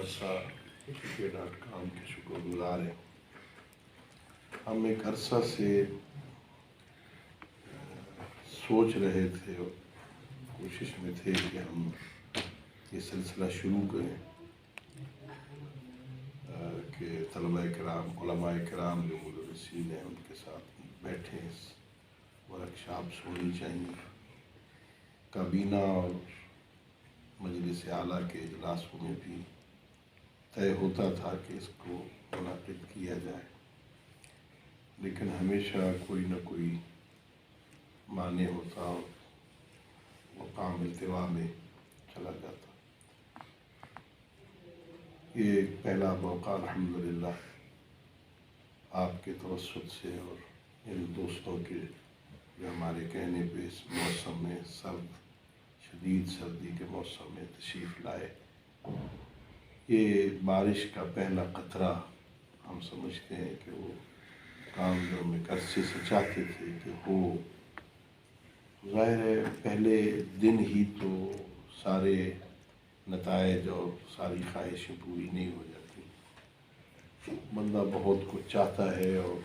مدرسہ.com کے شکر گزار ہیں. ہم ایک عرصہ سے سوچ رہے تھے اور کوشش میں تھے کہ ہم یہ سلسلہ شروع کریں کہ طلباء کرام، علماء کرام جو مدرسین ہیں ان کے ساتھ بیٹھیں. ورکشاپس ہونی چاہیے. کابینہ اور مجلس اعلیٰ کے اجلاسوں میں بھی طے ہوتا تھا کہ اس کو منعقد کیا جائے، لیکن ہمیشہ کوئی نہ کوئی مانع ہوتا اور وہ کام التوا میں چلا جاتا. یہ ایک پہلا موقع الحمدللہ آپ کے توسط سے اور ان دوستوں کے جو ہمارے کہنے پہ اس موسم میں شدید سردی کے موسم میں تشریف لائے. یہ بارش کا پہلا قطرہ ہم سمجھتے ہیں کہ وہ کام جو ہم ایک عرصے سے چاہتے تھے کہ ہو. ظاہر ہے پہلے دن ہی تو سارے نتائج اور ساری خواہشیں پوری نہیں ہو جاتی. بندہ بہت کچھ چاہتا ہے اور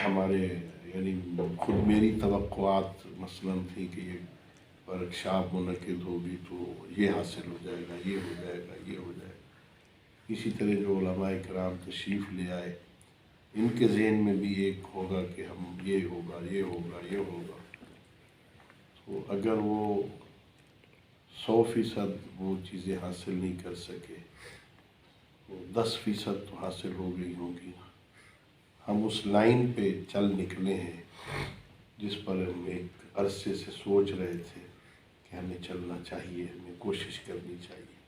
ہمارے یعنی خود میری توقعات مثلاً تھی کہ یہ ورکشاپ منعقد ہوگی تو یہ حاصل ہو جائے گا، یہ ہو جائے گا، یہ ہو جائے گا. اسی طرح جو علماء کرام تشریف لے آئے ان کے ذہن میں بھی ایک ہوگا کہ ہم یہ ہوگا، یہ ہوگا، یہ ہوگا. تو اگر وہ 100% وہ چیزیں حاصل نہیں کر سکے، وہ 10% تو حاصل ہو گئی ہوں گی. ہم اس لائن پہ چل نکلے ہیں جس پر ہم ایک عرصے سے سوچ رہے تھے کہ ہمیں چلنا چاہیے، ہمیں کوشش کرنی چاہیے.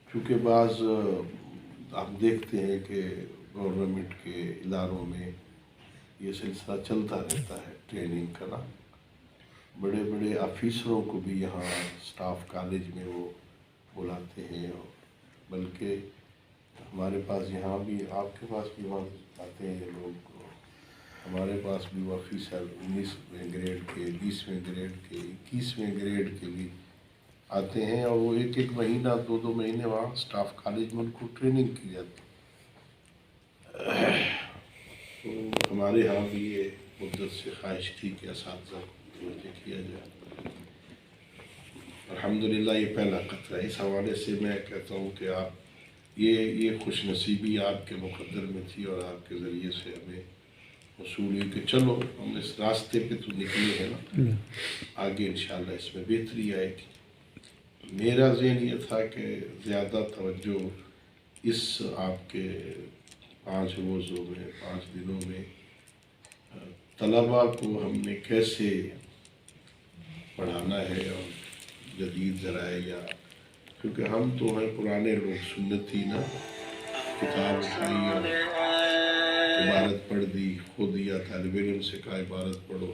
کیونکہ بعض آپ دیکھتے ہیں کہ گورنمنٹ کے اداروں میں یہ سلسلہ چلتا رہتا ہے ٹریننگ کا نا. بڑے بڑے آفیسروں کو بھی یہاں سٹاف کالج میں وہ بلاتے ہیں، اور بلکہ ہمارے پاس یہاں بھی، آپ کے پاس بھی وہاں آتے ہیں یہ لوگ. ہمارے پاس بھی وہ آفیسر 19ویں گریڈ کے، 20ویں گریڈ کے، 21ویں گریڈ کے بھی آتے ہیں، اور وہ ایک ایک مہینہ، 2 مہینے وہاں سٹاف کالج میں ان کو ٹریننگ کی جاتی. تو ہمارے ہاں بھی یہ مدت سے خواہش تھی کہ اساتذہ کو متوجہ کیا جائے. الحمدللہ یہ پہلا قطرہ ہے. اس حوالے سے میں کہتا ہوں کہ آپ یہ خوش نصیبی آپ کے مقدر میں تھی اور آپ کے ذریعے سے ہمیں وصول ہوئی کہ چلو ہم اس راستے پہ تو نکلے ہیں نا، آگے انشاءاللہ اس میں بہتری آئے گی. میرا ذہن یہ تھا کہ زیادہ توجہ اس آپ کے 5 روزوں میں، 5 دنوں میں طلباء کو ہم نے کیسے پڑھانا ہے، اور جدید ذرائع یا کیونکہ ہم تو ہیں پرانے لوگ سنتی نا، کتاب اٹھائی اور عبارت پڑھ دی خود، یا طالب علم سے کہا عبارت پڑھو،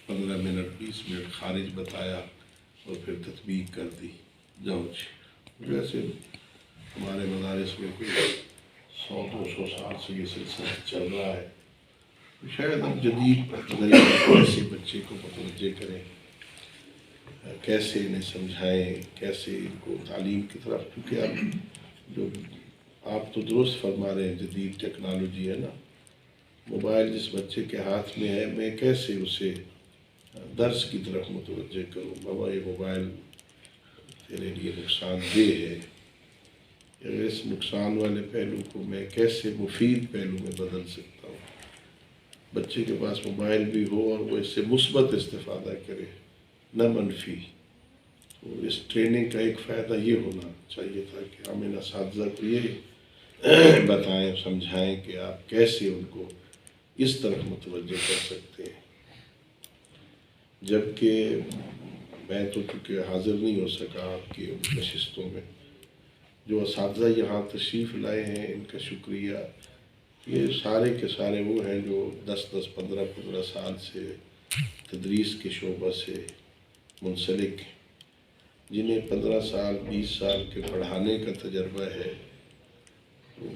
15 منٹ 20 منٹ خارج بتایا اور پھر تطبیق کر دی جاؤ. جیسے ہمارے مدارس میں کوئی 100-200 سال سے یہ سلسلہ چل رہا ہے. شاید ہم جدید طریقے کیسے بچے کو متوجہ کریں، کیسے انہیں سمجھائیں، کیسے ان کو تعلیم کی طرف، کیونکہ آپ تو درست فرما رہے ہیں جدید ٹیکنالوجی ہے نا. موبائل جس بچے کے ہاتھ میں ہے، میں کیسے اسے درس کی طرف متوجہ کروں. بابا یہ موبائل تیرے لیے نقصان دہ ہے، اس نقصان والے پہلو کو میں کیسے مفید پہلو میں بدل سکتا ہوں. بچے کے پاس موبائل بھی ہو اور وہ اس سے مثبت استفادہ کرے نہ منفی. تو اس ٹریننگ کا ایک فائدہ یہ ہونا چاہیے تھا کہ ہم ان اساتذہ کو یہ بتائیں، سمجھائیں کہ آپ کیسے ان کو اس طرف متوجہ کر سکتے ہیں. جبکہ میں تو چونکہ حاضر نہیں ہو سکا آپ کی نشستوں میں، جو اساتذہ یہاں تشریف لائے ہیں ان کا شکریہ. یہ سارے کے سارے وہ ہیں جو 10-10 15-15 سال سے تدریس کے شعبہ سے منسلک، جنہیں 15 سال 20 سال کے پڑھانے کا تجربہ ہے.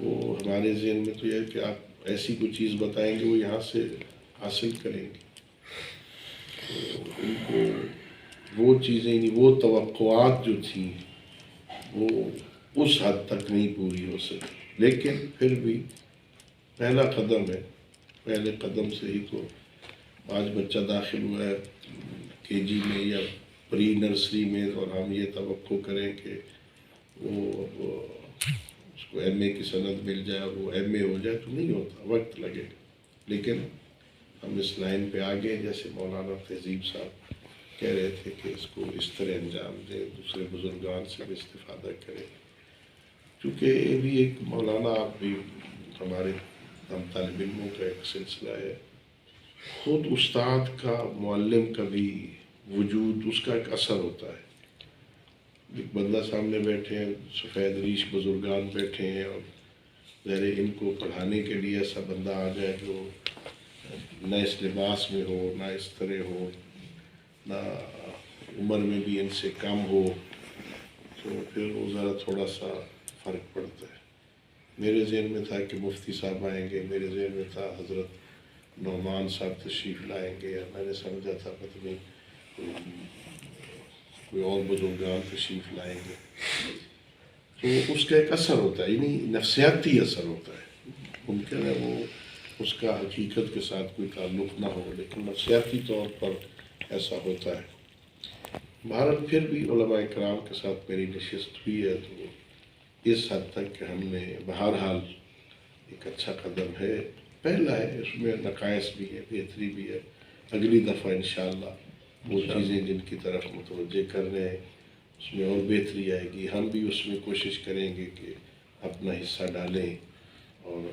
وہ ہمارے ذہن میں تو یہ ہے کہ آپ ایسی کوئی چیز بتائیں گے وہ یہاں سے حاصل کریں گے. تو ان کو وہ چیزیں نہیں، وہ توقعات جو تھیں وہ اس حد تک نہیں پوری ہو سکی، لیکن پھر بھی پہلا قدم ہے، پہلے قدم سے ہی تو آج بچہ داخل ہوا ہے KG میں یا پری نرسری میں، اور ہم یہ توقع کریں کہ وہ اس کو MA کی سند مل جائے، وہ MA ہو جائے، تو نہیں ہوتا، وقت لگے گا۔ لیکن ہم اس لائن پہ آگے، جیسے مولانا تہذیب صاحب کہہ رہے تھے کہ اس کو اس طرح انجام دیں، دوسرے بزرگان سے بھی استفادہ کریں، کیونکہ یہ بھی ایک مولانا، آپ بھی ہمارے ہم طالب علموں کا ایک سلسلہ ہے، خود استاد کا، معلم کا بھی وجود، اس کا ایک اثر ہوتا ہے۔ ایک بندہ سامنے بیٹھے ہیں، سفید ریش بزرگان بیٹھے ہیں، اور ظاہر ان کو پڑھانے کے لیے ایسا بندہ آ جائے جو نہ اس لباس میں ہو، نہ اس طرح ہو، نہ عمر میں بھی ان سے کم ہو، تو پھر وہ ذرا تھوڑا سا فرق پڑتا ہے۔ میرے ذہن میں تھا کہ مفتی صاحب آئیں گے، میرے ذہن میں تھا حضرت نعمان صاحب تشریف لائیں گے، میں نے سمجھا تھا پتہ نہیں کوئی اور بزرگان تشریف لائیں گے، تو اس کا ایک اثر ہوتا ہے، یعنی نفسیاتی اثر ہوتا ہے۔ ممکن ہے وہ اس کا حقیقت کے ساتھ کوئی تعلق نہ ہو، لیکن نفسیاتی طور پر ایسا ہوتا ہے۔ بہرحال پھر بھی علماء کرام کے ساتھ میری نشست ہوئی ہے، تو اس حد تک کہ ہم نے بہرحال ایک اچھا قدم ہے، پہلا ہے، اس میں نقائص بھی ہے، بہتری بھی ہے۔ اگلی دفعہ انشاءاللہ وہ چیزیں جن کی طرف متوجہ کر رہے ہیں اس میں اور بہتری آئے گی، ہم بھی اس میں کوشش کریں گے کہ اپنا حصہ ڈالیں اور